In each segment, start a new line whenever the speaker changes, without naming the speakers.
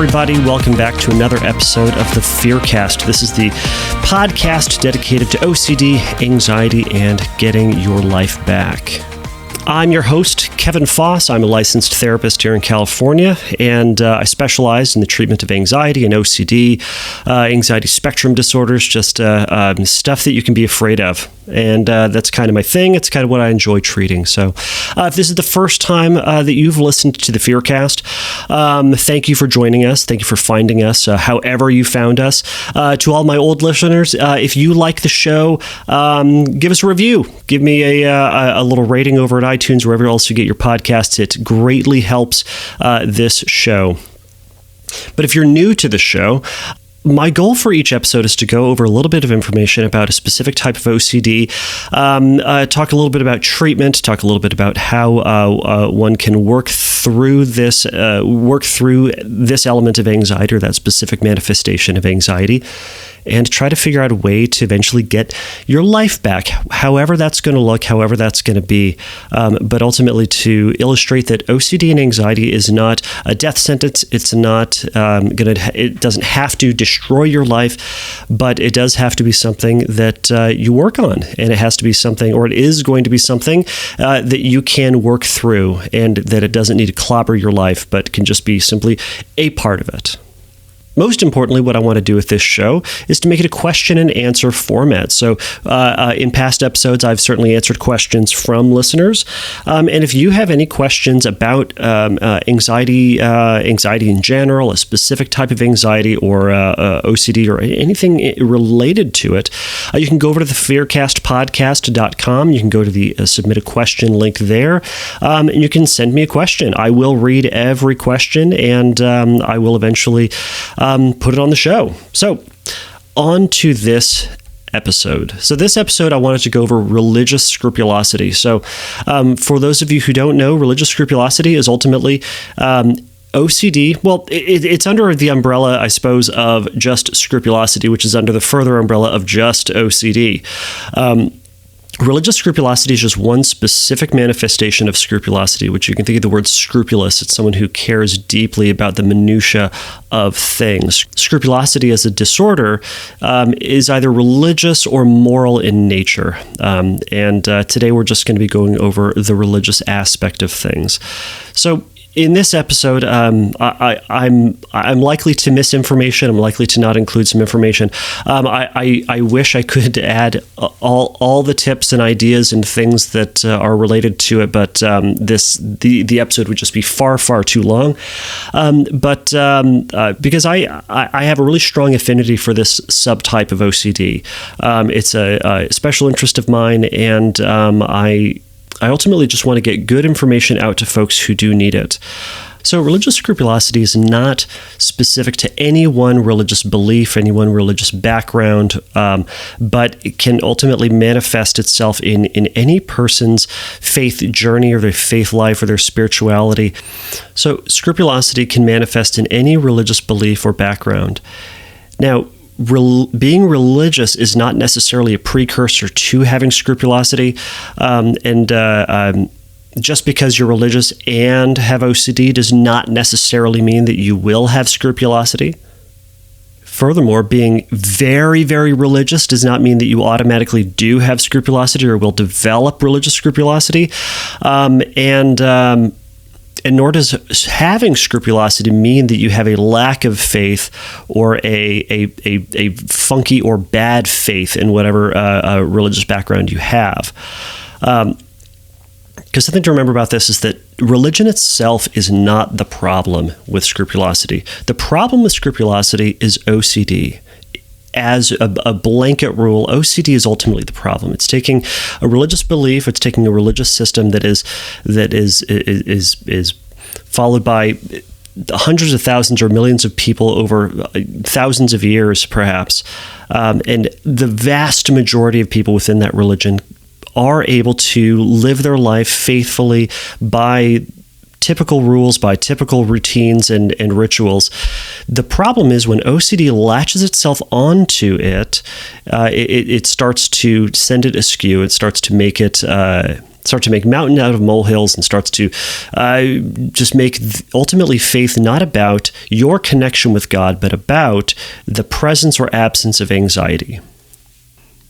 everybody. Welcome back to another episode of the Fearcast. This is the podcast dedicated to OCD, anxiety, and getting your life back. I'm your host, Kevin Foss. I'm a licensed therapist here in California, and I specialize in the treatment of anxiety and OCD, anxiety spectrum disorders, just stuff that you can be afraid of. And that's kind of my thing. It's kind of what I enjoy treating. So if this is the first time that you've listened to the Fearcast, thank you for joining us. Thank you for finding us, however you found us. To all my old listeners, if you like the show, give us a review. Give me a little rating over at iTunes, wherever else you get your podcasts. It greatly helps this show. But if you're new to the show, my goal for each episode is to go over a little bit of information about a specific type of OCD, talk a little bit about treatment, talk a little bit about how one can work through this element of anxiety or that specific manifestation of anxiety, and try to figure out a way to eventually get your life back, however that's going to look, however that's going to be, but ultimately to illustrate that OCD and anxiety is not a death sentence. It's not it doesn't have to destroy your life, but it does have to be something that you work on, and it has to be something, or it is going to be something that you can work through, and that it doesn't need to clobber your life, but can just be simply a part of it. Most importantly, what I want to do with this show is to make it a question and answer format. So in past episodes, I've certainly answered questions from listeners. And if you have any questions about anxiety in general, a specific type of anxiety, or OCD, or anything related to it, you can go over to the fearcastpodcast.com. You can go to the submit a question link there, and you can send me a question. I will read every question, and I will eventually put it on the show. So, on to this episode. So this episode, I wanted to go over religious scrupulosity. So for those of you who don't know, religious scrupulosity is ultimately OCD. Well, it's under the umbrella, I suppose, of just scrupulosity, which is under the further umbrella of just OCD. Religious scrupulosity is just one specific manifestation of scrupulosity, which you can think of the word scrupulous. It's someone who cares deeply about the minutia of things. Scrupulosity as a disorder is either religious or moral in nature. And today we're just going to be going over the religious aspect of things. So in this episode, I'm likely to miss information. I'm likely to not include some information. I wish I could add all the tips and ideas and things that are related to it, but the episode would just be far too long. Because I have a really strong affinity for this subtype of OCD. It's a special interest of mine, and I ultimately just want to get good information out to folks who do need it. So religious scrupulosity is not specific to any one religious belief, any one religious background, but it can ultimately manifest itself in any person's faith journey or their faith life or their spirituality. So scrupulosity can manifest in any religious belief or background. Now, being religious is not necessarily a precursor to having scrupulosity, just because you're religious and have OCD does not necessarily mean that you will have scrupulosity. Furthermore, being very religious does not mean that you automatically do have scrupulosity or will develop religious scrupulosity, and nor does having scrupulosity mean that you have a lack of faith or a funky or bad faith in whatever religious background you have. Because something to remember about this is that religion itself is not the problem with scrupulosity. The problem with scrupulosity is OCD. As a blanket rule, OCD is ultimately the problem. It's taking a religious belief, it's taking a religious system that is followed by hundreds of thousands or millions of people over thousands of years, perhaps, and the vast majority of people within that religion are able to live their life faithfully by typical rules, by typical routines and rituals. The problem is when OCD latches itself onto it, it starts to send it askew. It starts to make it start to make mountain out of molehills, and starts to just make ultimately faith not about your connection with God, but about the presence or absence of anxiety.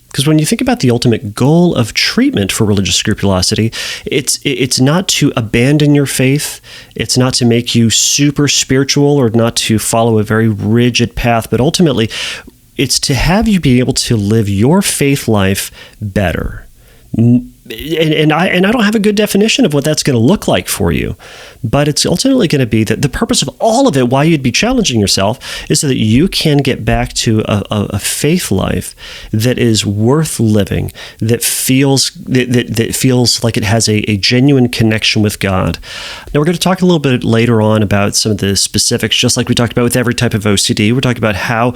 Because when you think about the ultimate goal of treatment for religious scrupulosity, it's not to abandon your faith, it's not to make you super spiritual or not to follow a very rigid path, but ultimately it's to have you be able to live your faith life better. And I don't have a good definition of what that's going to look like for you, but it's ultimately going to be that the purpose of all of it, why you'd be challenging yourself, is so that you can get back to a faith life that is worth living, that feels like it has a genuine connection with God. Now, we're going to talk a little bit later on about some of the specifics, just like we talked about with every type of OCD. We're talking about how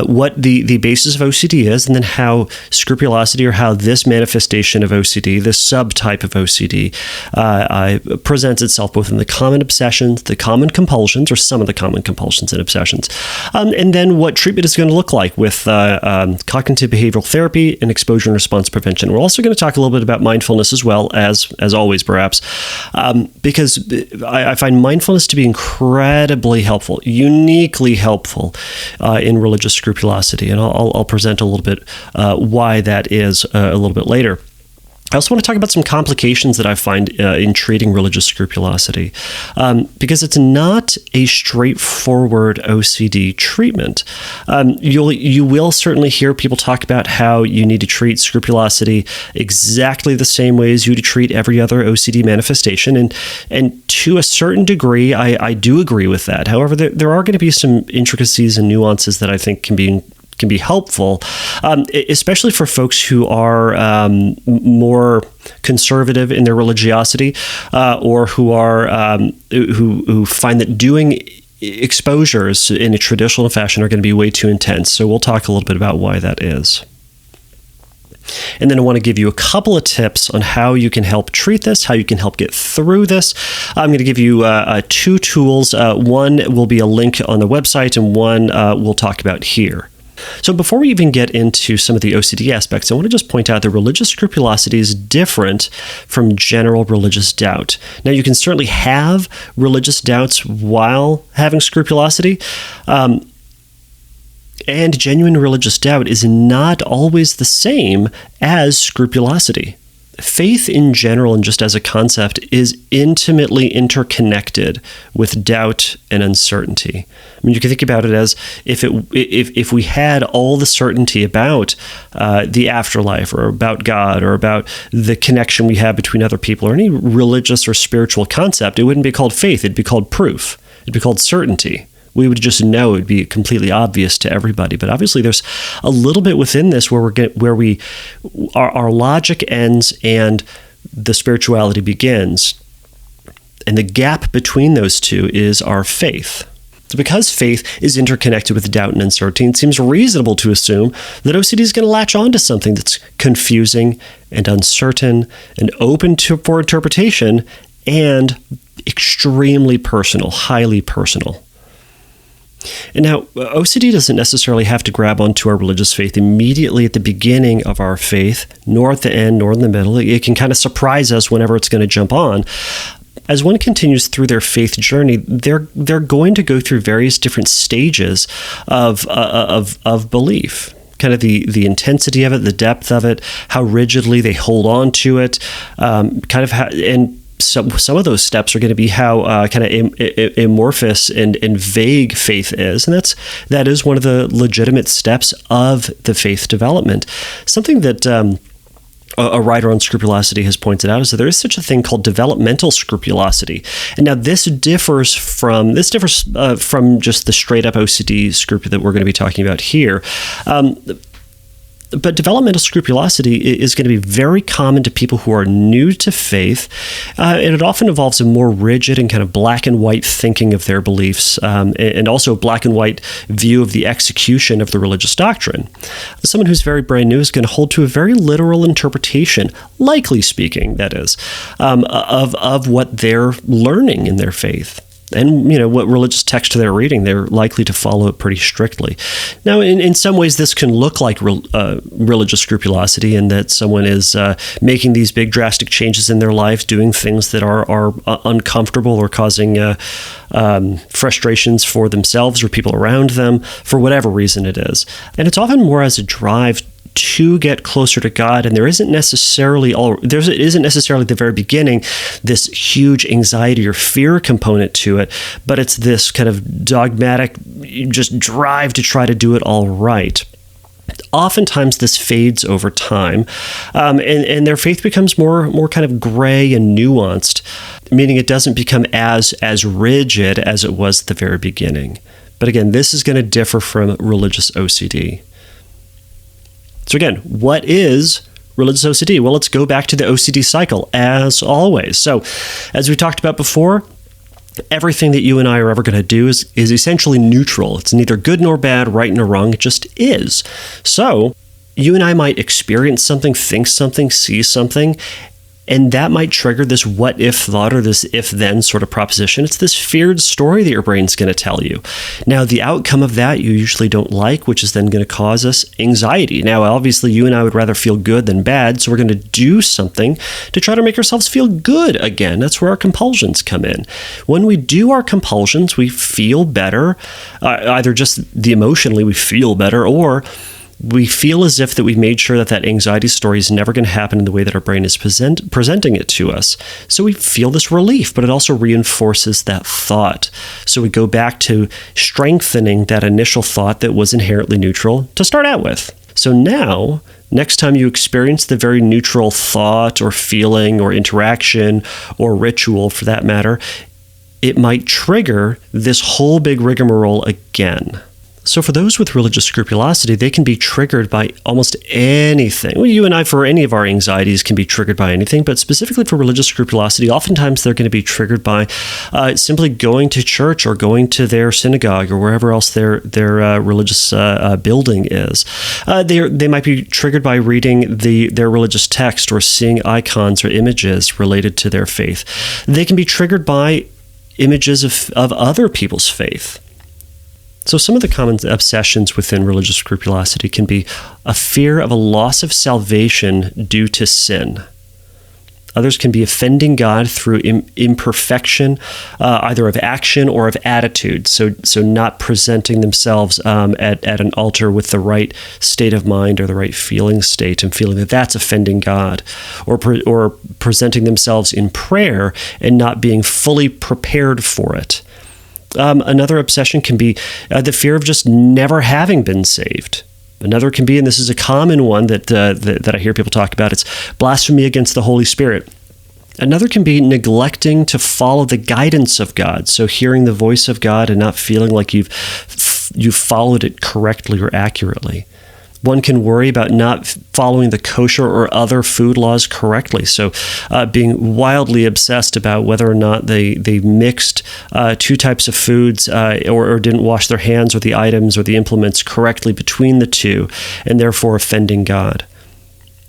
what the basis of OCD is, and then how scrupulosity, or how this manifestation of OCD, this subtype of OCD, presents itself both in the common obsessions, the common compulsions, or some of the common compulsions and obsessions, and then what treatment is going to look like with cognitive behavioral therapy and exposure and response prevention. We're also going to talk a little bit about mindfulness as well, as always, perhaps, because I find mindfulness to be incredibly helpful, uniquely helpful in religious scrupulosity, and I'll present a little bit why that is a little bit later. I also want to talk about some complications that I find in treating religious scrupulosity, because it's not a straightforward OCD treatment. You will certainly hear people talk about how you need to treat scrupulosity exactly the same way as you would treat every other OCD manifestation, and to a certain degree, I do agree with that. However, there are going to be some intricacies and nuances that I think can be helpful, especially for folks who are more conservative in their religiosity, or who are who find that doing exposures in a traditional fashion are going to be way too intense. So we'll talk a little bit about why that is. And then I want to give you a couple of tips on how you can help treat this, how you can help get through this. I'm going to give you two tools. One will be a link on the website, and one we'll talk about here. So before we even get into some of the OCD aspects, I want to just point out that religious scrupulosity is different from general religious doubt. Now, you can certainly have religious doubts while having scrupulosity, and genuine religious doubt is not always the same as scrupulosity. Faith in general, and just as a concept, is intimately interconnected with doubt and uncertainty. I mean, you can think about it as if we had all the certainty about the afterlife, or about God, or about the connection we have between other people, or any religious or spiritual concept, it wouldn't be called faith. It'd be called proof. It'd be called certainty. We would just know. It'd be completely obvious to everybody. But obviously, there's a little bit within this where our logic ends and the spirituality begins, and the gap between those two is our faith. So because faith is interconnected with doubt and uncertainty, it seems reasonable to assume that OCD is going to latch on to something that's confusing and uncertain and open for interpretation, and extremely personal, highly personal. And now, OCD doesn't necessarily have to grab onto our religious faith immediately at the beginning of our faith, nor at the end, nor in the middle. It can kind of surprise us whenever it's going to jump on. As one continues through their faith journey, they're going to go through various different stages of belief. Kind of the intensity of it, the depth of it, how rigidly they hold on to it, some of those steps are going to be how kind of amorphous and vague faith is, and that is one of the legitimate steps of the faith development. Something that a writer on scrupulosity has pointed out is that there is such a thing called developmental scrupulosity, and now this differs from just the straight up OCD scrupu that we're going to be talking about here. But developmental scrupulosity is going to be very common to people who are new to faith, and it often involves a more rigid and kind of black and white thinking of their beliefs, and also a black and white view of the execution of the religious doctrine. Someone who's very brand new is going to hold to a very literal interpretation, likely speaking, that is, of what they're learning in their faith. And, what religious text they're reading, they're likely to follow it pretty strictly. Now, in some ways, this can look like religious scrupulosity in that someone is making these big drastic changes in their life, doing things that are uncomfortable or causing frustrations for themselves or people around them for whatever reason it is. And it's often more as a drive to get closer to God, and there isn't necessarily at the very beginning this huge anxiety or fear component to it, but it's this kind of dogmatic just drive to try to do it all right. Oftentimes this fades over time, and their faith becomes more kind of gray and nuanced, meaning it doesn't become as rigid as it was at the very beginning. But again, this is going to differ from religious OCD. So again, what is religious OCD? Well, let's go back to the OCD cycle, as always. So, as we talked about before, everything that you and I are ever going to do is essentially neutral. It's neither good nor bad, right nor wrong. It just is. So, you and I might experience something, think something, see something, and that might trigger this what-if thought or this if-then sort of proposition. It's this feared story that your brain's going to tell you. Now, the outcome of that you usually don't like, which is then going to cause us anxiety. Now, obviously, you and I would rather feel good than bad, so we're going to do something to try to make ourselves feel good again. That's where our compulsions come in. When we do our compulsions, we feel better, either just emotionally we feel better, or we feel as if that we've made sure that anxiety story is never going to happen in the way that our brain is presenting it to us. So we feel this relief, but it also reinforces that thought. So we go back to strengthening that initial thought that was inherently neutral to start out with. So now, next time you experience the very neutral thought or feeling or interaction or ritual for that matter, it might trigger this whole big rigmarole again. So for those with religious scrupulosity, they can be triggered by almost anything. Well, you and I, for any of our anxieties, can be triggered by anything, but specifically for religious scrupulosity, oftentimes they're going to be triggered by simply going to church or going to their synagogue or wherever else their religious building is. They might be triggered by reading their religious text or seeing icons or images related to their faith. They can be triggered by images of other people's faith. So some of the common obsessions within religious scrupulosity can be a fear of a loss of salvation due to sin. Others can be offending God through imperfection, either of action or of attitude. So not presenting themselves at an altar with the right state of mind or the right feeling state and feeling that that's offending God, or presenting themselves in prayer and not being fully prepared for it. Another obsession can be the fear of just never having been saved. Another can be, and this is a common one that I hear people talk about, it's blasphemy against the Holy Spirit. Another can be neglecting to follow the guidance of God, so hearing the voice of God and not feeling like you've followed it correctly or accurately. One can worry about not following the kosher or other food laws correctly. So being wildly obsessed about whether or not they mixed two types of foods or didn't wash their hands or the items or the implements correctly between the two, and therefore offending God.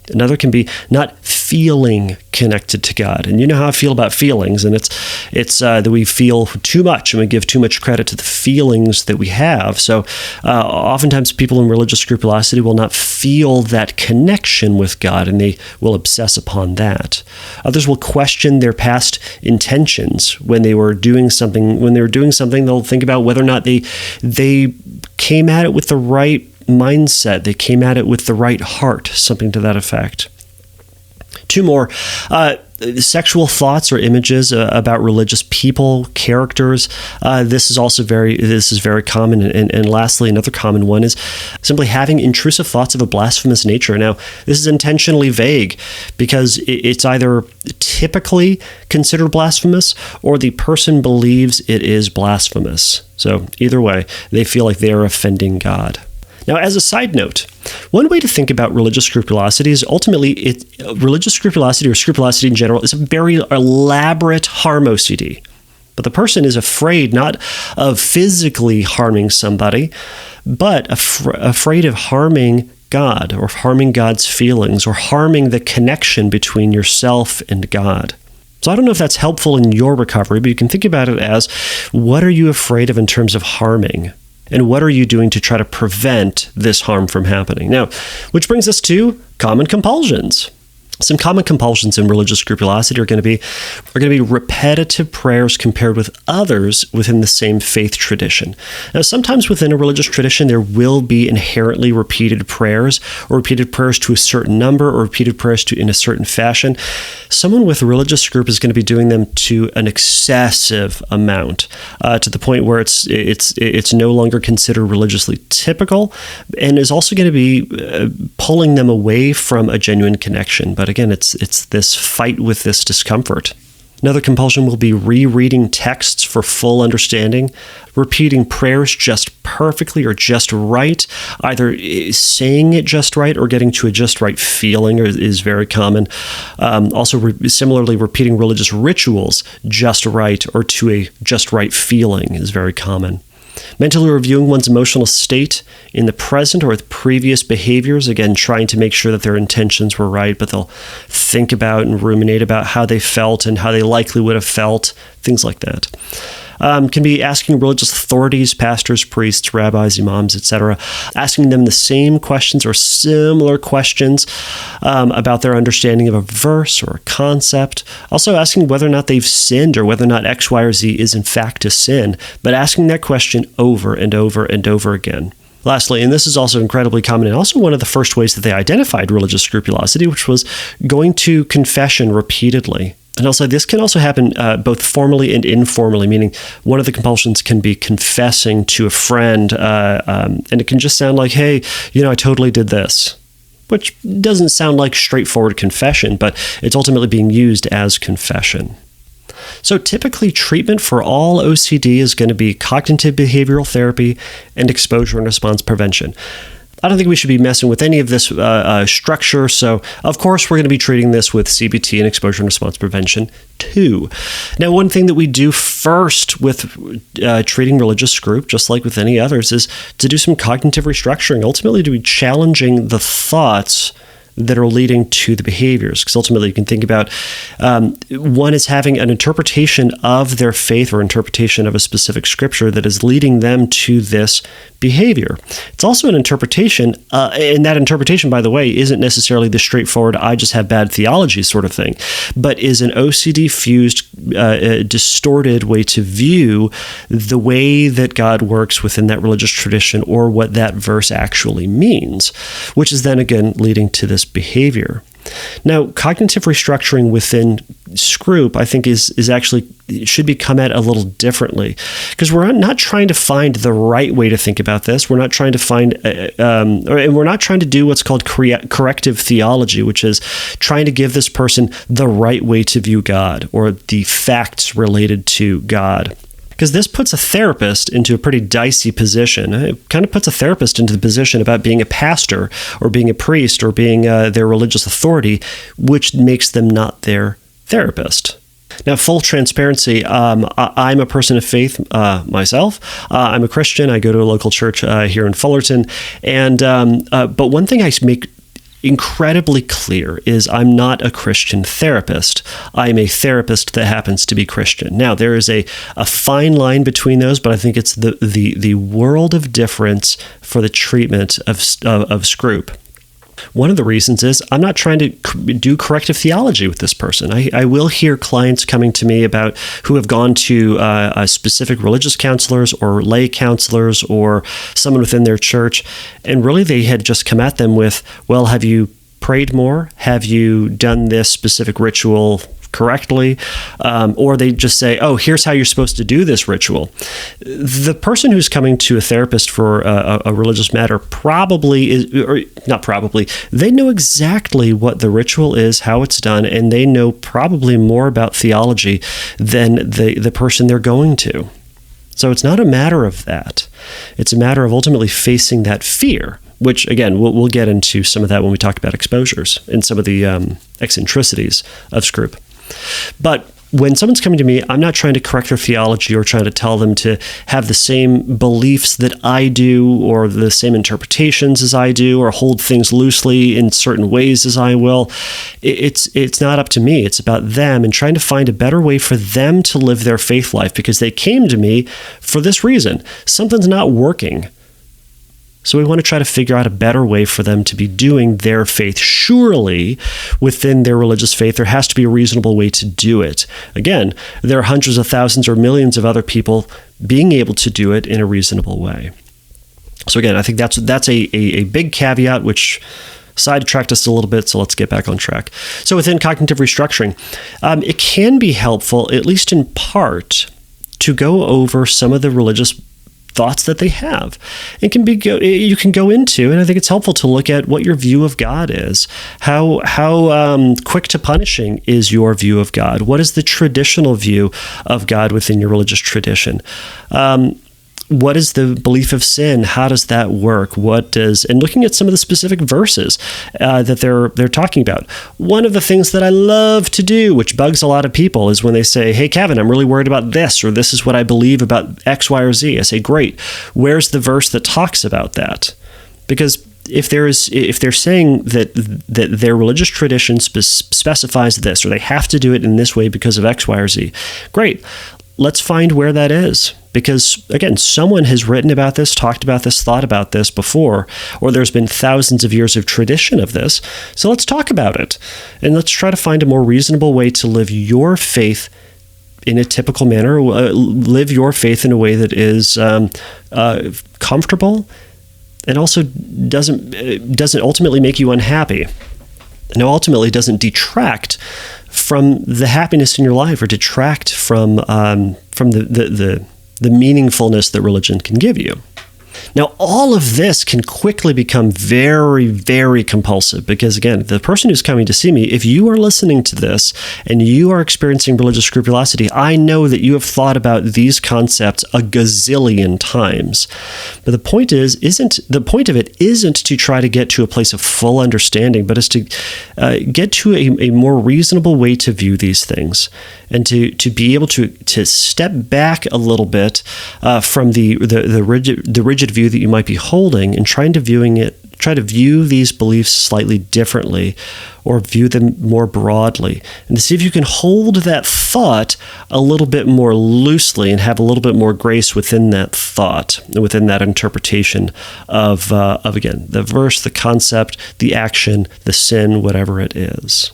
Another can be not feeling connected to God. And you know how I feel about feelings, and it's that we feel too much and we give too much credit to the feelings that we have. So oftentimes people in religious scrupulosity will not feel that connection with God, and they will obsess upon that. Others will question their past intentions when they were doing something. When they were doing something, they'll think about whether or not they came at it with the right mindset, they came at it with the right heart, something to that effect. Two more, sexual thoughts or images about religious people, characters. This is very common. And lastly, another common one is simply having intrusive thoughts of a blasphemous nature. Now, this is intentionally vague because it's either typically considered blasphemous or the person believes it is blasphemous. So either way, they feel like they are offending God. Now, as a side note, one way to think about religious scrupulosity is ultimately religious scrupulosity or scrupulosity in general is a very elaborate harm OCD. But the person is afraid not of physically harming somebody, but afraid of harming God or harming God's feelings or harming the connection between yourself and God. So I don't know if that's helpful in your recovery, but you can think about it as, what are you afraid of in terms of harming? And what are you doing to try to prevent this harm from happening? Now, which brings us to common compulsions. Some common compulsions in religious scrupulosity are going to be repetitive prayers compared with others within the same faith tradition. Now, sometimes within a religious tradition, there will be inherently repeated prayers, or repeated prayers to a certain number, or repeated prayers in a certain fashion. Someone with religious scrup is going to be doing them to an excessive amount, to the point where it's no longer considered religiously typical, and is also going to be pulling them away from a genuine connection. But again, it's this fight with this discomfort. Another compulsion will be rereading texts for full understanding, repeating prayers just perfectly or just right. Either saying it just right or getting to a just right feeling is very common. Similarly, repeating religious rituals just right or to a just right feeling is very common. Mentally reviewing one's emotional state in the present or with previous behaviors, again, trying to make sure that their intentions were right, but they'll think about and ruminate about how they felt and how they likely would have felt, things like that. Can be asking religious authorities, pastors, priests, rabbis, imams, etc., asking them the same questions or similar questions about their understanding of a verse or a concept. Also asking whether or not they've sinned or whether or not X, Y, or Z is in fact a sin, but asking that question over and over and over again. Lastly, and this is also incredibly common, and also one of the first ways that they identified religious scrupulosity, which was going to confession repeatedly. And also, this can also happen both formally and informally, meaning one of the compulsions can be confessing to a friend, and it can just sound like, hey, I totally did this, which doesn't sound like straightforward confession, but it's ultimately being used as confession. So typically, treatment for all OCD is going to be cognitive behavioral therapy and exposure and response prevention. I don't think we should be messing with any of this structure. So, of course, we're going to be treating this with CBT and exposure and response prevention too. Now, one thing that we do first with treating religious scrup, just like with any others, is to do some cognitive restructuring, ultimately to be challenging the thoughts that are leading to the behaviors. Because ultimately you can think about one is having an interpretation of their faith or interpretation of a specific scripture that is leading them to this behavior. It's also an interpretation, and that interpretation, by the way, isn't necessarily the straightforward, I just have bad theology sort of thing, but is an OCD-fused, distorted way to view the way that God works within that religious tradition or what that verse actually means, which is then again leading to this behavior. Now, cognitive restructuring within scrup, I think, is actually should be come at a little differently, because we're not trying to find the right way to think about this. We're not trying to find, and we're not trying to do what's called corrective theology, which is trying to give this person the right way to view God or the facts related to God. Because this puts a therapist into a pretty dicey position. It kind of puts a therapist into the position about being a pastor or being a priest or being their religious authority, which makes them not their therapist. Now, full transparency, I'm a person of faith myself. I'm a Christian. I go to a local church here in Fullerton. And but one thing I make incredibly clear is I'm not a Christian therapist. I'm a therapist that happens to be Christian. Now, there is a fine line between those, but I think it's the world of difference for the treatment of scrup. One of the reasons is I'm not trying to do corrective theology with this person. I will hear clients coming to me about who have gone to specific religious counselors or lay counselors or someone within their church, and really they had just come at them with, well, have you prayed more? Have you done this specific ritual correctly? Or they just say, oh, here's how you're supposed to do this ritual. The person who's coming to a therapist for a religious matter probably is, or not probably, they know exactly what the ritual is, how it's done, and they know probably more about theology than the person they're going to. So it's not a matter of that. It's a matter of ultimately facing that fear, which, again, we'll get into some of that when we talk about exposures and some of the eccentricities of scrup. But when someone's coming to me, I'm not trying to correct their theology or trying to tell them to have the same beliefs that I do or the same interpretations as I do or hold things loosely in certain ways as I will. It's not up to me. It's about them and trying to find a better way for them to live their faith life, because they came to me for this reason. Something's not working. So we want to try to figure out a better way for them to be doing their faith. Surely, within their religious faith, there has to be a reasonable way to do it. Again, there are hundreds of thousands or millions of other people being able to do it in a reasonable way. So again, I think that's a big caveat, which sidetracked us a little bit, so let's get back on track. So within cognitive restructuring, it can be helpful, at least in part, to go over some of the religious thoughts that they have. It can be you can go into, and I think it's helpful to look at what your view of God is. How quick to punishing is your view of God? What is the traditional view of God within your religious tradition? What is the belief of sin? How does that work? And looking at some of the specific verses that they're talking about. One of the things that I love to do, which bugs a lot of people, is when they say, "Hey, Kevin, I'm really worried about this," or "This is what I believe about X, Y, or Z." I say, "Great. Where's the verse that talks about that?" Because if they're saying that their religious tradition specifies this, or they have to do it in this way because of X, Y, or Z, great. Let's find where that is. Because, again, someone has written about this, talked about this, thought about this before, or there's been thousands of years of tradition of this. So let's talk about it. And let's try to find a more reasonable way to live your faith in a typical manner, live your faith in a way that is comfortable and also doesn't ultimately make you unhappy. And ultimately doesn't detract from the happiness in your life or detract from the meaningfulness that religion can give you. Now, all of this can quickly become very, very compulsive because, again, the person who's coming to see me, if you are listening to this and you are experiencing religious scrupulosity, I know that you have thought about these concepts a gazillion times. But the point of it isn't to try to get to a place of full understanding, but is to get to a more reasonable way to view these things and to be able to step back a little bit from the rigid view that you might be holding and try to view these beliefs slightly differently or view them more broadly, and to see if you can hold that thought a little bit more loosely and have a little bit more grace within that thought, within that interpretation of again, the verse, the concept, the action, the sin, whatever it is.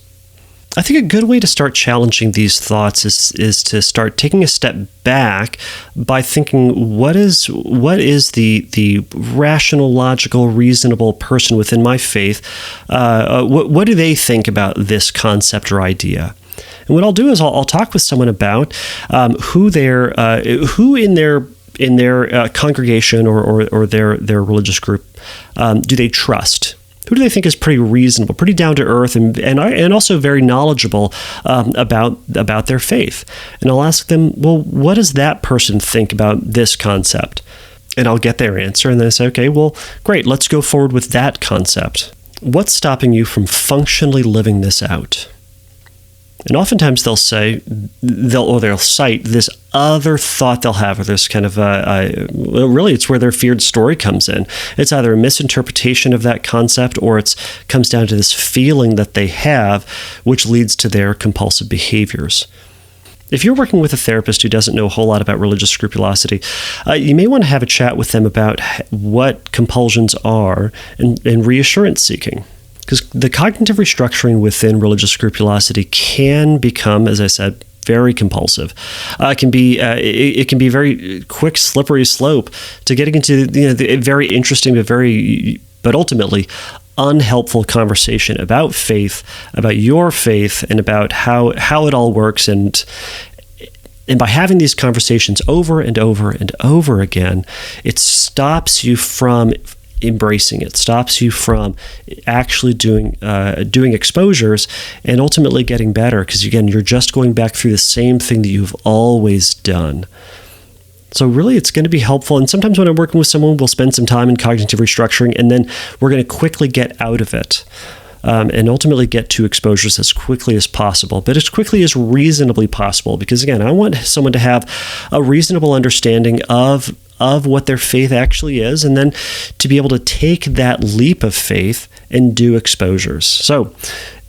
I think a good way to start challenging these thoughts is to start taking a step back by thinking, what is the rational, logical, reasonable person within my faith? What do they think about this concept or idea? And what I'll do is I'll talk with someone about who in their congregation or their religious group do they trust. Who do they think is pretty reasonable, pretty down to earth, and also very knowledgeable about their faith? And I'll ask them, well, what does that person think about this concept? And I'll get their answer, and then I say, okay, well, great, let's go forward with that concept. What's stopping you from functionally living this out? And oftentimes they'll cite this other thought they'll have, or this kind of, really it's where their feared story comes in. It's either a misinterpretation of that concept, or it comes down to this feeling that they have, which leads to their compulsive behaviors. If you're working with a therapist who doesn't know a whole lot about religious scrupulosity, you may want to have a chat with them about what compulsions are and reassurance seeking. Because the cognitive restructuring within religious scrupulosity can become, as I said, very compulsive. It can be a very quick, slippery slope to getting into the very interesting but ultimately unhelpful conversation about faith, about your faith, and about how it all works. And by having these conversations over and over and over again, it stops you from embracing it, stops you from actually doing exposures and ultimately getting better, because again, you're just going back through the same thing that you've always done. So really, it's going to be helpful. And sometimes when I'm working with someone, we'll spend some time in cognitive restructuring, and then we're going to quickly get out of it. and ultimately get to exposures as quickly as possible, but as quickly as reasonably possible. Because again, I want someone to have a reasonable understanding of what their faith actually is, and then to be able to take that leap of faith and do exposures. So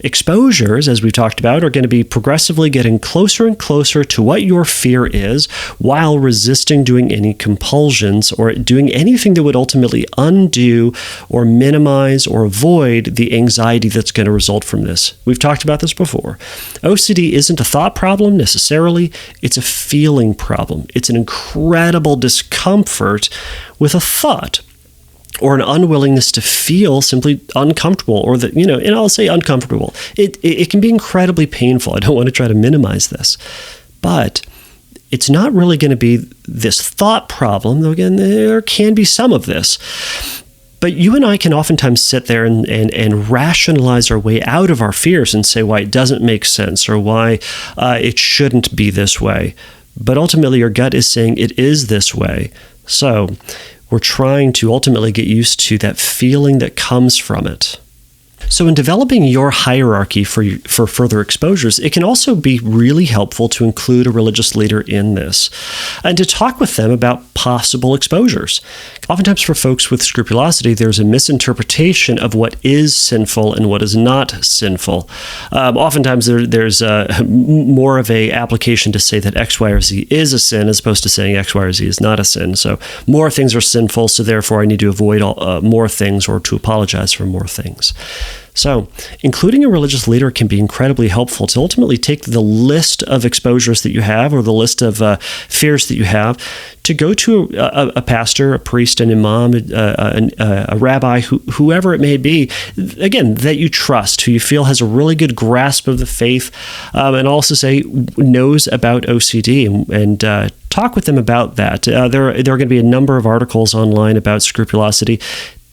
exposures, as we've talked about, are going to be progressively getting closer and closer to what your fear is, while resisting doing any compulsions or doing anything that would ultimately undo or minimize or avoid the anxiety that's going to result from this. We've talked about this before. OCD isn't a thought problem necessarily, it's a feeling problem. It's an incredible discomfort with a thought, or an unwillingness to feel simply uncomfortable, or that, and I'll say uncomfortable. It can be incredibly painful. I don't want to try to minimize this, but it's not really going to be this thought problem, though again, there can be some of this. But you and I can oftentimes sit there and rationalize our way out of our fears and say why it doesn't make sense, or why it shouldn't be this way. But ultimately, your gut is saying it is this way. So we're trying to ultimately get used to that feeling that comes from it. So in developing your hierarchy for further exposures, it can also be really helpful to include a religious leader in this and to talk with them about possible exposures. Oftentimes for folks with scrupulosity, there's a misinterpretation of what is sinful and what is not sinful. Oftentimes there's more of a application to say that X, Y, or Z is a sin as opposed to saying X, Y, or Z is not a sin. So more things are sinful, so therefore I need to avoid more things, or to apologize for more things. So, including a religious leader can be incredibly helpful to ultimately take the list of exposures that you have, or the list of fears that you have, to go to a pastor, a priest, an imam, a rabbi, whoever it may be, again, that you trust, who you feel has a really good grasp of the faith, and also say knows about OCD, and talk with them about that. There are going to be a number of articles online about scrupulosity.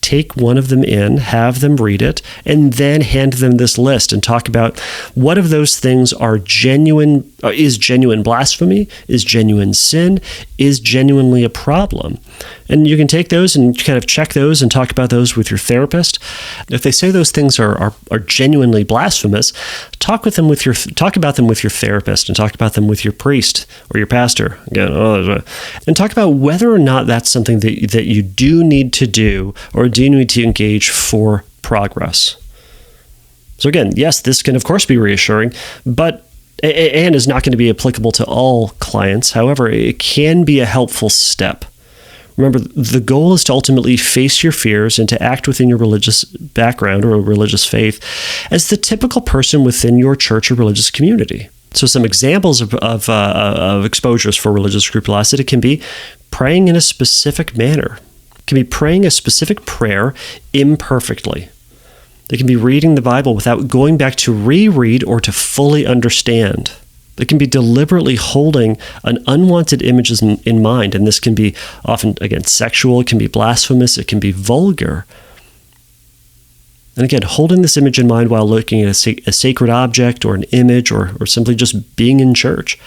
Take one of them in, have them read it, and then hand them this list and talk about what of those things are genuine, is genuine blasphemy, is genuine sin, is genuinely a problem. And you can take those and kind of check those and talk about those with your therapist. If they say those things are genuinely blasphemous, talk about them with your therapist, and talk about them with your priest or your pastor. Again, and talk about whether or not that's something that you do need to do, or do you need to engage for progress. So again, yes, this can of course be reassuring, but and is not going to be applicable to all clients. However, it can be a helpful step. Remember, the goal is to ultimately face your fears and to act within your religious background or a religious faith as the typical person within your church or religious community. So some examples of exposures for religious scrupulosity can be praying in a specific manner. It can be praying a specific prayer imperfectly. They can be reading the Bible without going back to reread or to fully understand. They can be deliberately holding an unwanted images in mind, and this can be often, again, sexual, it can be blasphemous, it can be vulgar. And again, holding this image in mind while looking at a sacred object or an image, or simply just being in church.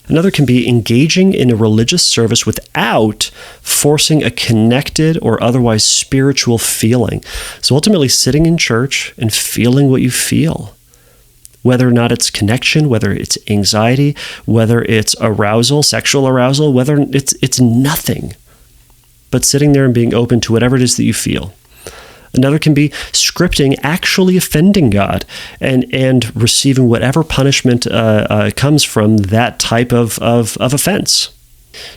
Another can be engaging in a religious service without forcing a connected or otherwise spiritual feeling. So ultimately sitting in church and feeling what you feel. Whether or not it's connection, whether it's anxiety, whether it's arousal, sexual arousal, whether it's nothing, but sitting there and being open to whatever it is that you feel. Another can be scripting actually offending God and receiving whatever punishment comes from that type of offense.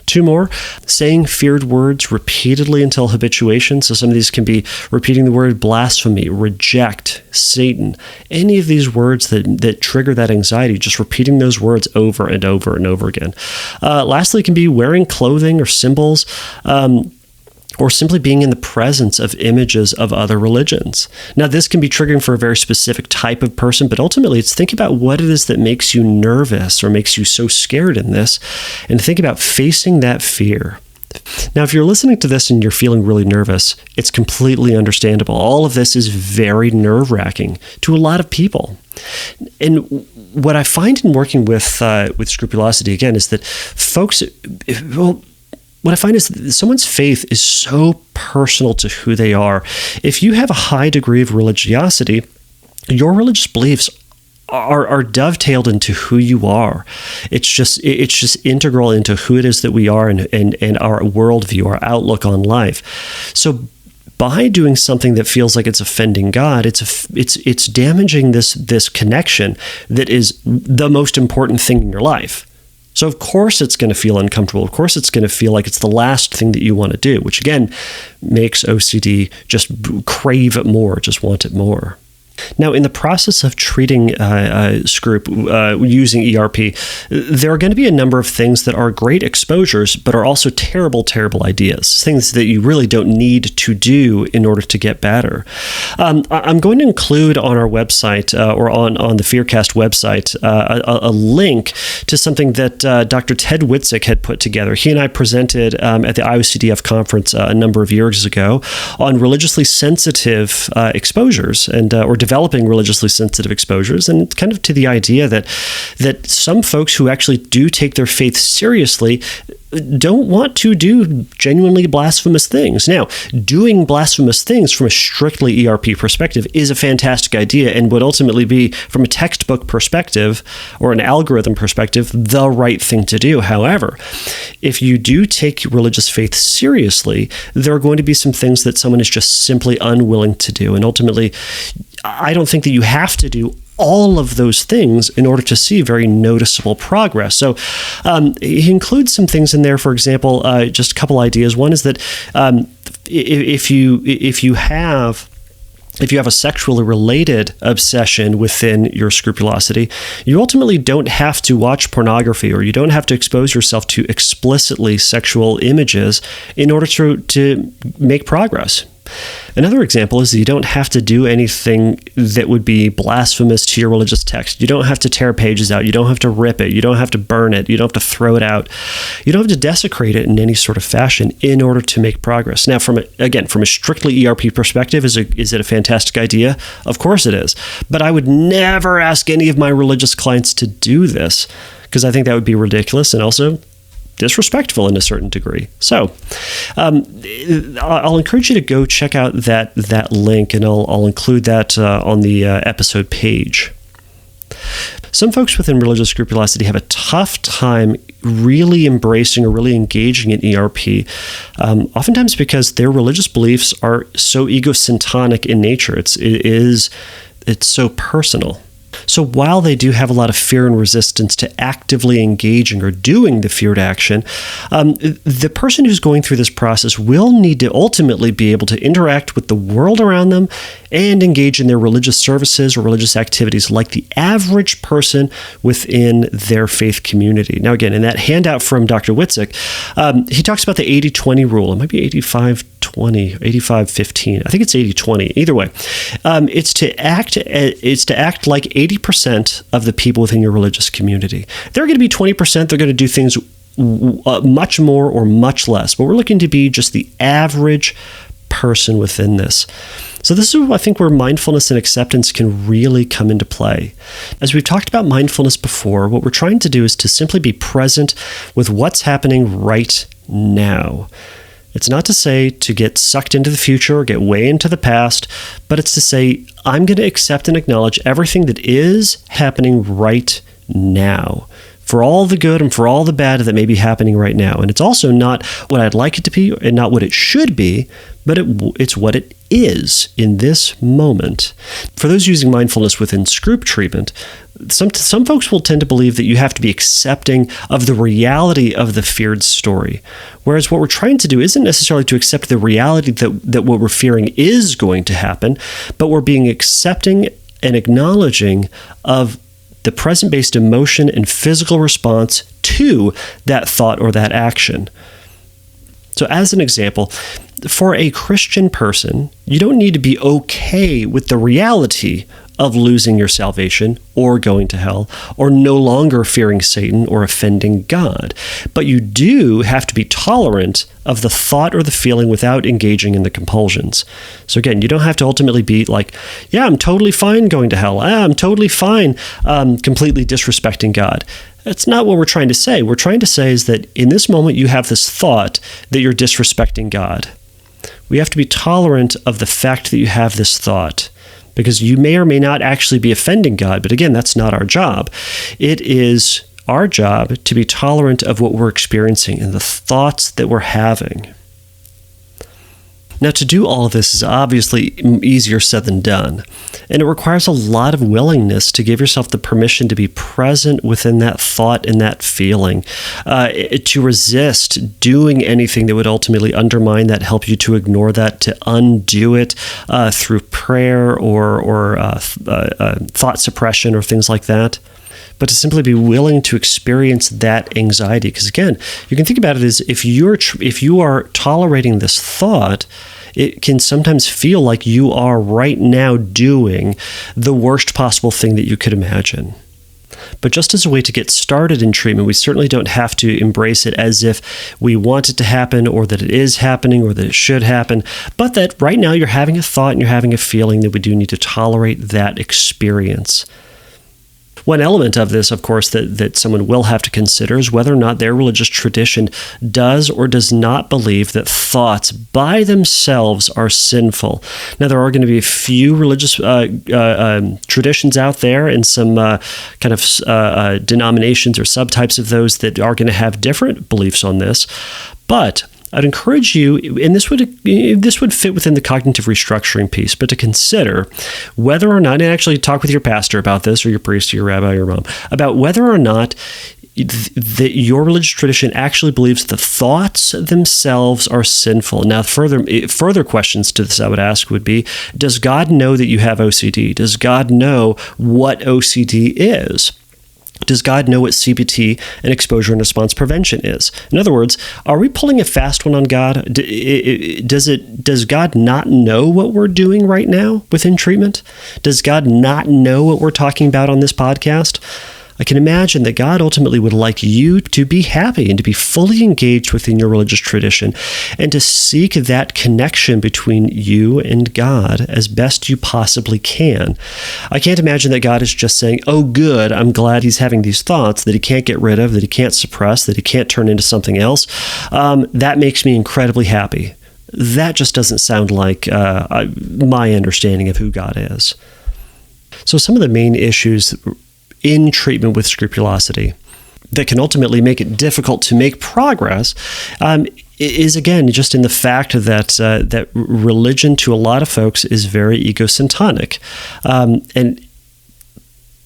Two more, saying feared words repeatedly until habituation. So some of these can be repeating the word blasphemy, reject, Satan, any of these words that trigger that anxiety, just repeating those words over and over and over again. Lastly, it can be wearing clothing or symbols, or simply being in the presence of images of other religions. Now, this can be triggering for a very specific type of person, but ultimately it's think about what it is that makes you nervous or makes you so scared in this, and think about facing that fear. Now, if you're listening to this and you're feeling really nervous, it's completely understandable. All of this is very nerve-wracking to a lot of people. And what I find in working with scrupulosity, again, is that folks, what I find is that someone's faith is so personal to who they are. If you have a high degree of religiosity, your religious beliefs are dovetailed into who you are. It's just integral into who it is that we are and our worldview, our outlook on life. So by doing something that feels like it's offending God, it's damaging this connection that is the most important thing in your life. So of course it's going to feel uncomfortable. Of course it's going to feel like it's the last thing that you want to do, which again makes OCD just crave it more, just want it more. Now, in the process of treating using ERP, there are going to be a number of things that are great exposures, but are also terrible, terrible ideas, things that you really don't need to do in order to get better. I'm going to include on our website or on the Fearcast website a link to something that Dr. Ted Witzig had put together. He and I presented at the IOCDF conference a number of years ago on religiously sensitive exposures and or developing religiously sensitive exposures, and kind of to the idea that some folks who actually do take their faith seriously don't want to do genuinely blasphemous things. Now, doing blasphemous things from a strictly ERP perspective is a fantastic idea and would ultimately be, from a textbook perspective or an algorithm perspective, the right thing to do. However, if you do take religious faith seriously, there are going to be some things that someone is just simply unwilling to do. And ultimately, I don't think that you have to do all of those things in order to see very noticeable progress. So he includes some things in there. For example, just a couple ideas. One is that if you have a sexually related obsession within your scrupulosity, you ultimately don't have to watch pornography, or you don't have to expose yourself to explicitly sexual images in order to make progress. Another example is that you don't have to do anything that would be blasphemous to your religious text. You don't have to tear pages out. You don't have to rip it. You don't have to burn it. You don't have to throw it out. You don't have to desecrate it in any sort of fashion in order to make progress. Now, from a strictly ERP perspective, is it a fantastic idea? Of course it is. But I would never ask any of my religious clients to do this, because I think that would be ridiculous and also disrespectful in a certain degree. So I'll encourage you to go check out that link, and I'll include that on the episode page. Some folks within religious scrupulosity have a tough time really embracing or really engaging in ERP, oftentimes because their religious beliefs are so egocentric in nature. It's so personal. So while they do have a lot of fear and resistance to actively engaging or doing the feared action, the person who's going through this process will need to ultimately be able to interact with the world around them and engage in their religious services or religious activities like the average person within their faith community. Now, again, in that handout from Dr. Witzig, he talks about the 80-20 rule. It might be 85-20, 85-15. I think it's 80-20. Either way, it's to act like 80% of the people within your religious community. They're going to be 20%. They're going to do things much more or much less. But we're looking to be just the average person within this. So this is, I think, where mindfulness and acceptance can really come into play. As we've talked about mindfulness before, what we're trying to do is to simply be present with what's happening right now. It's not to say to get sucked into the future or get way into the past, but it's to say, I'm going to accept and acknowledge everything that is happening right now, for all the good and for all the bad that may be happening right now. And it's also not what I'd like it to be and not what it should be, but it's what it is in this moment. For those using mindfulness within Scroop treatment, some folks will tend to believe that you have to be accepting of the reality of the feared story. Whereas what we're trying to do isn't necessarily to accept the reality that what we're fearing is going to happen, but we're being accepting and acknowledging of the present-based emotion and physical response to that thought or that action. So as an example, for a Christian person, you don't need to be okay with the reality of losing your salvation or going to hell or no longer fearing Satan or offending God. But you do have to be tolerant of the thought or the feeling without engaging in the compulsions. So again, you don't have to ultimately be like, yeah, I'm totally fine going to hell. I'm totally fine completely disrespecting God. That's not what we're trying to say. We're trying to say is that in this moment, you have this thought that you're disrespecting God. We have to be tolerant of the fact that you have this thought, because you may or may not actually be offending God. But again, that's not our job. It is our job to be tolerant of what we're experiencing and the thoughts that we're having. Now, to do all of this is obviously easier said than done, and it requires a lot of willingness to give yourself the permission to be present within that thought and that feeling, to resist doing anything that would ultimately undermine that, help you to ignore that, to undo it through prayer or thought suppression or things like that. But to simply be willing to experience that anxiety. Because again, you can think about it as if you are tolerating this thought, it can sometimes feel like you are right now doing the worst possible thing that you could imagine. But just as a way to get started in treatment, we certainly don't have to embrace it as if we want it to happen or that it is happening or that it should happen, but that right now you're having a thought and you're having a feeling that we do need to tolerate that experience. One element of this, of course, that someone will have to consider is whether or not their religious tradition does or does not believe that thoughts by themselves are sinful. Now, there are going to be a few religious traditions out there and some kind of denominations or subtypes of those that are going to have different beliefs on this, but I'd encourage you, and this would fit within the cognitive restructuring piece, but to consider whether or not, and actually talk with your pastor about this, or your priest, or your rabbi, or your mom, about whether or not that your religious tradition actually believes the thoughts themselves are sinful. Now, further questions to this I would ask would be, does God know that you have OCD? Does God know what OCD is? Does God know what CBT and exposure and response prevention is? In other words, are we pulling a fast one on God? Does God not know what we're doing right now within treatment? Does God not know what we're talking about on this podcast? I can imagine that God ultimately would like you to be happy and to be fully engaged within your religious tradition and to seek that connection between you and God as best you possibly can. I can't imagine that God is just saying, oh, good, I'm glad he's having these thoughts that he can't get rid of, that he can't suppress, that he can't turn into something else. That makes me incredibly happy. That just doesn't sound like my understanding of who God is. So some of the main issues in treatment with scrupulosity that can ultimately make it difficult to make progress is, again, just in the fact that that religion to a lot of folks is very egocentric, and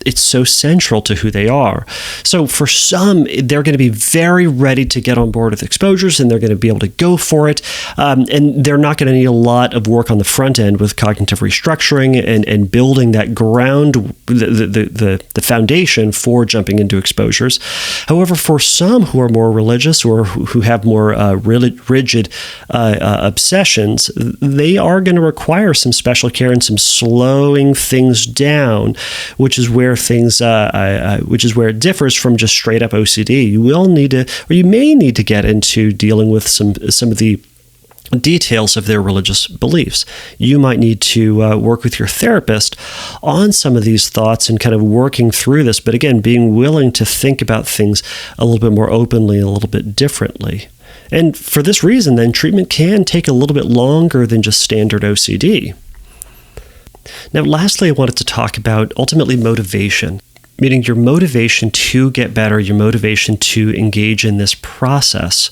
it's so central to who they are. So for some, they're going to be very ready to get on board with exposures, and they're going to be able to go for it. And they're not going to need a lot of work on the front end with cognitive restructuring and building that ground, the foundation for jumping into exposures. However, for some who are more religious or who have more rigid obsessions, they are going to require some special care and some slowing things down, which is where it differs from just straight up OCD. You will need to, or you may need to get into dealing with some of the details of their religious beliefs. You might need to work with your therapist on some of these thoughts and kind of working through this, but again, being willing to think about things a little bit more openly, a little bit differently. And for this reason, then, treatment can take a little bit longer than just standard OCD. Now, lastly, I wanted to talk about ultimately motivation, meaning your motivation to get better, your motivation to engage in this process.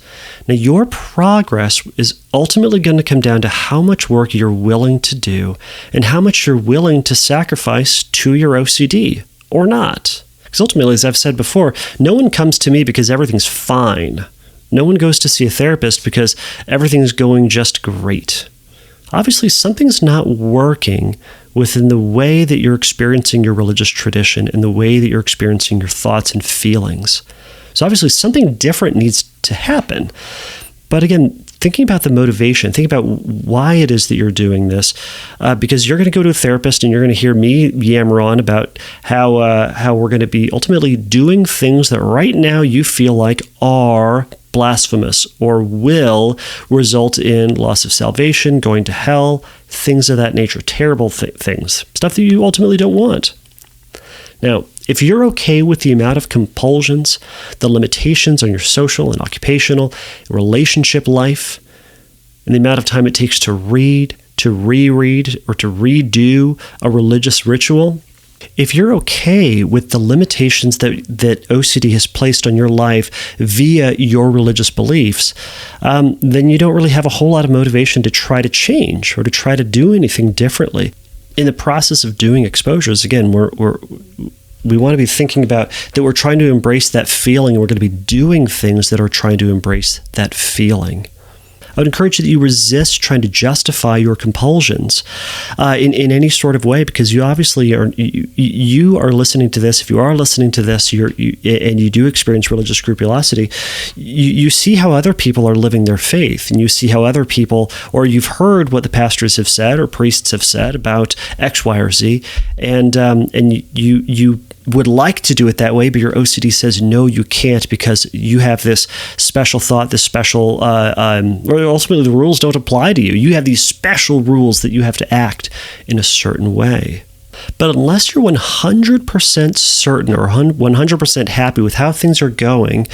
Now, your progress is ultimately going to come down to how much work you're willing to do and how much you're willing to sacrifice to your OCD or not. Because ultimately, as I've said before, no one comes to me because everything's fine. No one goes to see a therapist because everything's going just great. Obviously, something's not working within the way that you're experiencing your religious tradition and the way that you're experiencing your thoughts and feelings. So obviously, something different needs to happen. But again, thinking about the motivation, think about why it is that you're doing this, because you're going to go to a therapist and you're going to hear me yammer on about how we're going to be ultimately doing things that right now you feel like are blasphemous or will result in loss of salvation, going to hell, things of that nature, terrible things, stuff that you ultimately don't want. Now, if you're okay with the amount of compulsions, the limitations on your social and occupational relationship life, and the amount of time it takes to read, to reread or to redo a religious ritual, if you're okay with the limitations that OCD has placed on your life via your religious beliefs, then you don't really have a whole lot of motivation to try to change or to try to do anything differently. In the process of doing exposures, again, we want to be thinking about that we're trying to embrace that feeling, and we're going to be doing things that are trying to embrace that feeling. I would encourage you that you resist trying to justify your compulsions in any sort of way, because you obviously are you are listening to this. If you are listening to this, and you do experience religious scrupulosity, you see how other people are living their faith, and you see how other people, or you've heard what the pastors have said or priests have said about X, Y, or Z, and you would like to do it that way, but your OCD says no, you can't, because you have this special thought, this special, or ultimately the rules don't apply to you. You have these special rules that you have to act in a certain way. But unless you're 100% certain or 100% happy with how things are going,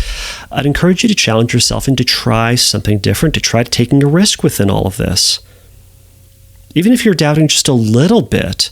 I'd encourage you to challenge yourself and to try something different, to try taking a risk within all of this. Even if you're doubting just a little bit,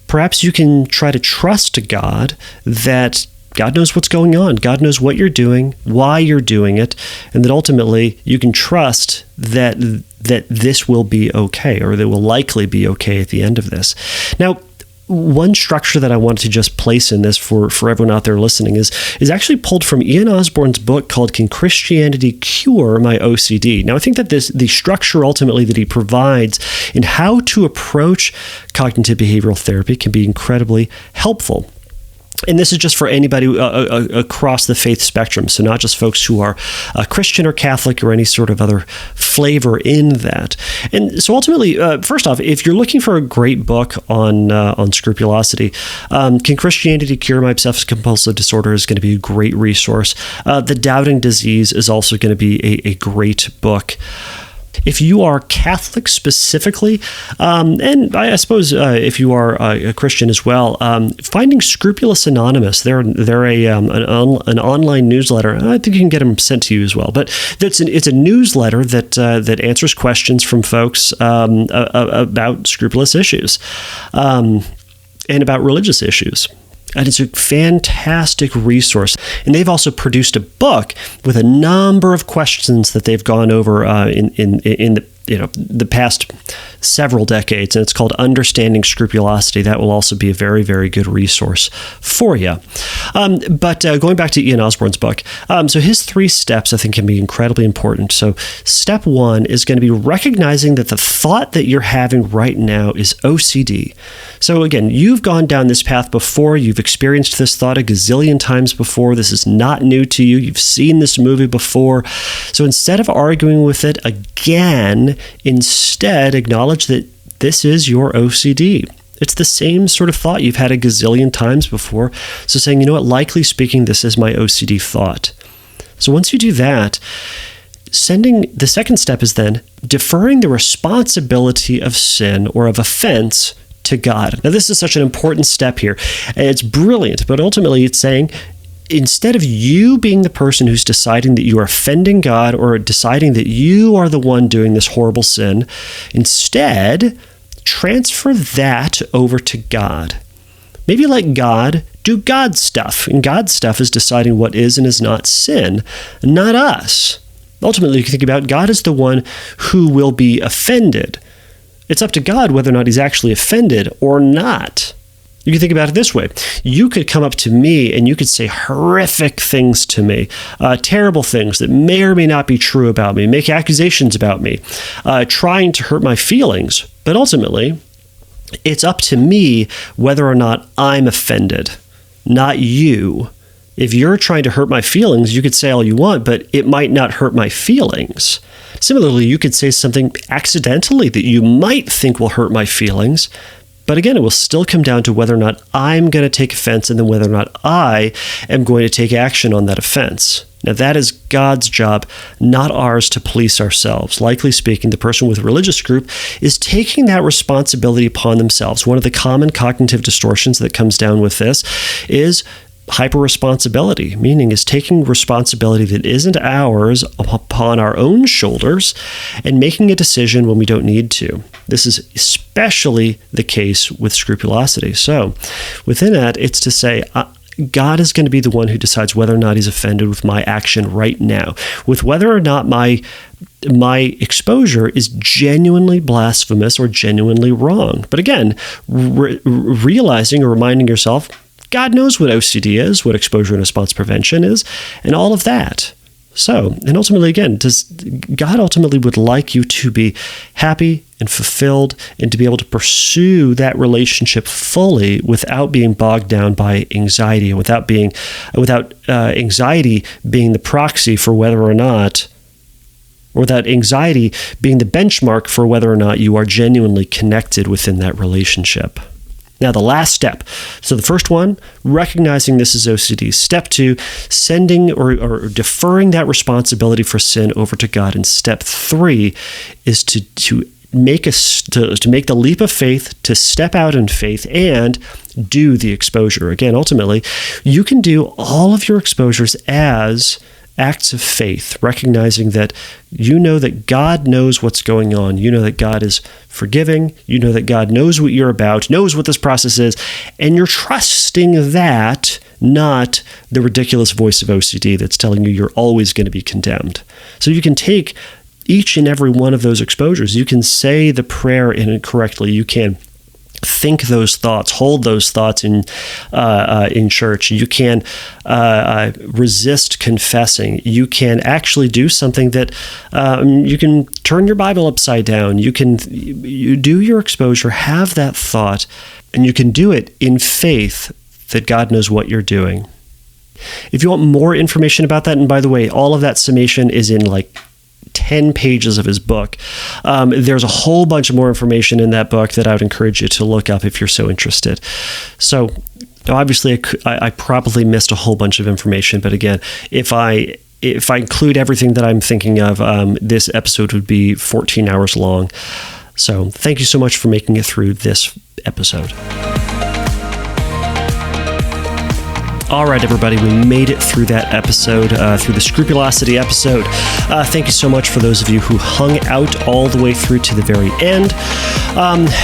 perhaps you can try to trust God that God knows what's going on. God knows what you're doing, why you're doing it, and that ultimately you can trust that this will be okay, or that will likely be okay at the end of this. Now, one structure that I wanted to just place in this for everyone out there listening is actually pulled from Ian Osborne's book called Can Christianity Cure My OCD? Now, I think that the structure ultimately that he provides in how to approach cognitive behavioral therapy can be incredibly helpful. And this is just for anybody across the faith spectrum, so not just folks who are Christian or Catholic or any sort of other flavor in that. And so ultimately, first off, if you're looking for a great book on scrupulosity, Can Christianity Cure My Obsessive Compulsive Disorder is going to be a great resource. The Doubting Disease is also going to be a great book. If you are Catholic specifically, and I suppose if you are a Christian as well, finding Scrupulous Anonymous, they're an online newsletter. I think you can get them sent to you as well. But it's a newsletter that answers questions from folks about scrupulous issues and about religious issues. And it's a fantastic resource. And they've also produced a book with a number of questions that they've gone over in the past several decades, and it's called Understanding Scrupulosity. That will also be a very, very good resource for you. But going back to Ian Osborne's book, so his 3 steps I think can be incredibly important. So step 1 is going to be recognizing that the thought that you're having right now is OCD. So again, you've gone down this path before. You've experienced this thought a gazillion times before. This is not new to you. You've seen this movie before. So instead of arguing with it again, instead acknowledge that this is your OCD. It's the same sort of thought you've had a gazillion times before. So saying, you know what, likely speaking, this is my OCD thought. So once you do that, the second step is then deferring the responsibility of sin or of offense to God. Now, this is such an important step here. It's brilliant, but ultimately it's saying, instead of you being the person who's deciding that you are offending God or deciding that you are the one doing this horrible sin, instead, transfer that over to God. Maybe let God do God's stuff. And God's stuff is deciding what is and is not sin, not us. Ultimately, you can think about God as the one who will be offended. It's up to God whether or not he's actually offended or not. You can think about it this way. You could come up to me and you could say horrific things to me, terrible things that may or may not be true about me, make accusations about me, trying to hurt my feelings. But ultimately, it's up to me whether or not I'm offended, not you. If you're trying to hurt my feelings, you could say all you want, but it might not hurt my feelings. Similarly, you could say something accidentally that you might think will hurt my feelings, but again, it will still come down to whether or not I'm going to take offense and then whether or not I am going to take action on that offense. Now, that is God's job, not ours to police ourselves. Likely speaking, the person with religious group is taking that responsibility upon themselves. One of the common cognitive distortions that comes down with this is hyper-responsibility, meaning is taking responsibility that isn't ours upon our own shoulders and making a decision when we don't need to. This is especially the case with scrupulosity. So within that, it's to say, God is going to be the one who decides whether or not he's offended with my action right now, with whether or not my exposure is genuinely blasphemous or genuinely wrong. But again, realizing or reminding yourself, God knows what OCD is, what exposure and response prevention is, and all of that. So, and ultimately, again, God ultimately would like you to be happy and fulfilled and to be able to pursue that relationship fully without being bogged down by anxiety and without anxiety being the proxy for whether or not, or without anxiety being the benchmark for whether or not you are genuinely connected within that relationship. Now, the last step. So the first one, recognizing this is OCD. Step 2, sending or deferring that responsibility for sin over to God. And step 3 is to make the leap of faith, to step out in faith and do the exposure. Again, ultimately, you can do all of your exposures as acts of faith, recognizing that you know that God knows what's going on. You know that God is forgiving. You know that God knows what you're about, knows what this process is, and you're trusting that, not the ridiculous voice of OCD that's telling you you're always going to be condemned. So you can take each and every one of those exposures. You can say the prayer incorrectly. You can think those thoughts, hold those thoughts in church. You can resist confessing. You can actually do something that you can turn your Bible upside down. You do your exposure, have that thought, and you can do it in faith that God knows what you're doing. If you want more information about that, and by the way, all of that summation is in 10 pages of his book. There's a whole bunch of more information in that book that I would encourage you to look up if you're so interested. So obviously I probably missed a whole bunch of information, but again, if I include everything that I'm thinking of, this episode would be 14 hours long. So thank you so much for making it through this episode. All right, everybody, we made it through that episode, through the Scrupulosity episode. Thank you so much for those of you who hung out all the way through to the very end.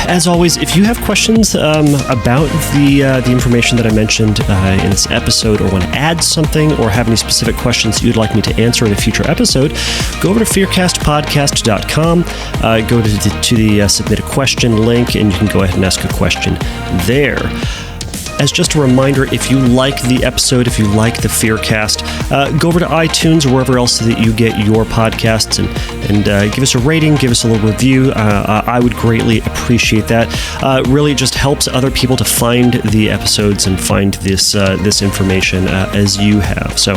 As always, if you have questions about the information that I mentioned in this episode, or want to add something, or have any specific questions you'd like me to answer in a future episode, go over to fearcastpodcast.com, go to the submit a question link, and you can go ahead and ask a question there. As just a reminder, if you like the episode, if you like the Fearcast, go over to iTunes or wherever else that you get your podcasts and give us a rating, give us a little review. I would greatly appreciate that. Really just helps other people to find the episodes and find this information as you have. So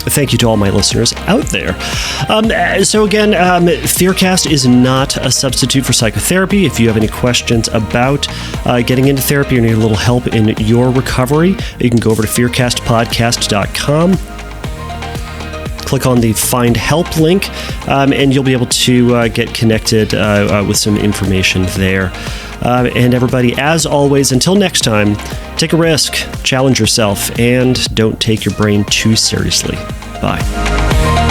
thank you to all my listeners out there. So again, Fearcast is not a substitute for psychotherapy. If you have any questions about getting into therapy or need a little help in your recovery, you can go over to fearcastpodcast.com. Click on the Find Help link, and you'll be able to get connected with some information there. And everybody, as always, until next time, take a risk, challenge yourself, and don't take your brain too seriously. Bye.